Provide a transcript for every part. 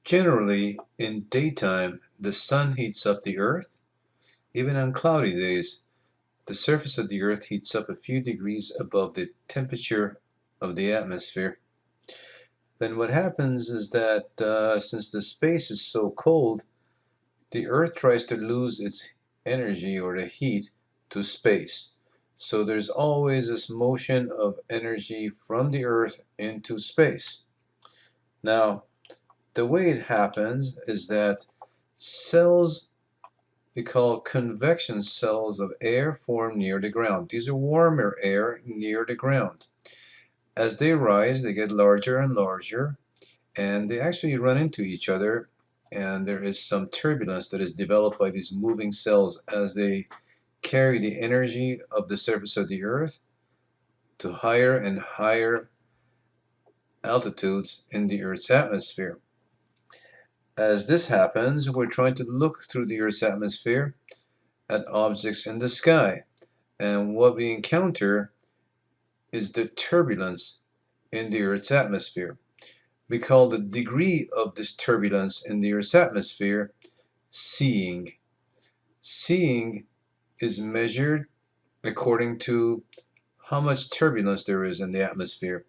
Generally, in daytime, the sun heats up the Earth. Even on cloudy days, the surface of the Earth heats up a few degrees above the temperature of the atmosphere. Then what happens is that since the space is so cold, the Earth tries to lose its energy or the heat to space. So there's always this motion of energy from the Earth into space. Now, the way it happens is that cells we call convection cells of air form near the ground. These are warmer air near the ground. As they rise, they get larger and larger, and they actually run into each other, and there is some turbulence that is developed by these moving cells as they carry the energy of the surface of the Earth to higher and higher altitudes in the Earth's atmosphere. As this happens, we're trying to look through the Earth's atmosphere at objects in the sky, and what we encounter is the turbulence in the Earth's atmosphere. We call the degree of this turbulence in the Earth's atmosphere seeing. Seeing is measured according to how much turbulence there is in the atmosphere.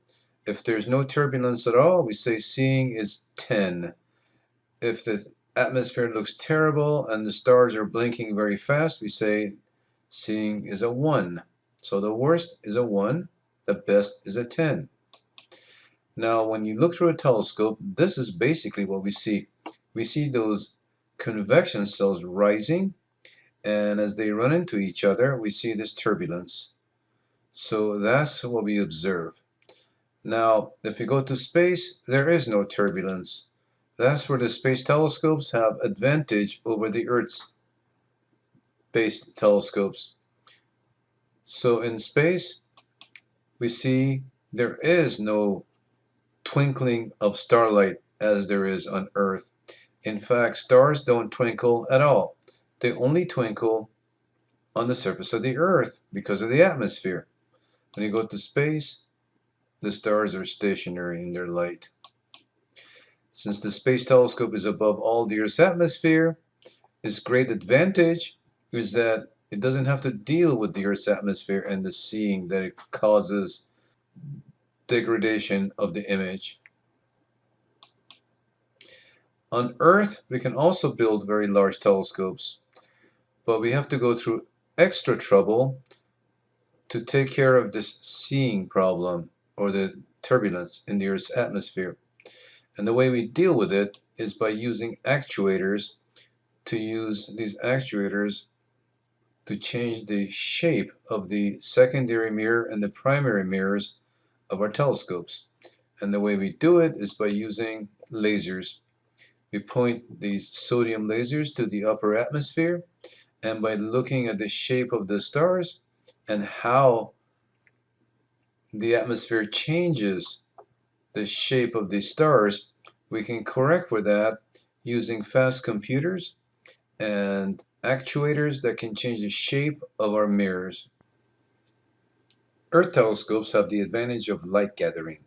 If there's no turbulence at all, we say seeing is 10. If the atmosphere looks terrible and the stars are blinking very fast, we say seeing is a 1. So the worst is a 1, the best is a 10. Now, when you look through a telescope, this is basically what we see. We see those convection cells rising, and as they run into each other, we see this turbulence. So that's what we observe. Now, if you go to space, there is no turbulence. That's where the space telescopes have advantage over the Earth-based telescopes. So in space, we see there is no twinkling of starlight as there is on Earth. In fact, stars don't twinkle at all. They only twinkle on the surface of the Earth because of the atmosphere. When you go to space, the stars are stationary in their light. Since the space telescope is above all the Earth's atmosphere, its great advantage is that it doesn't have to deal with the Earth's atmosphere and the seeing that it causes degradation of the image. On Earth, we can also build very large telescopes, but we have to go through extra trouble to take care of this seeing problem or the turbulence in the Earth's atmosphere. And the way we deal with it is by using actuators to use these actuators to change the shape of the secondary mirror and the primary mirrors of our telescopes. And the way we do it is by using lasers. We point these sodium lasers to the upper atmosphere, and by looking at the shape of the stars and how the atmosphere changes the shape of the stars, we can correct for that using fast computers and actuators that can change the shape of our mirrors. Earth telescopes have the advantage of light gathering.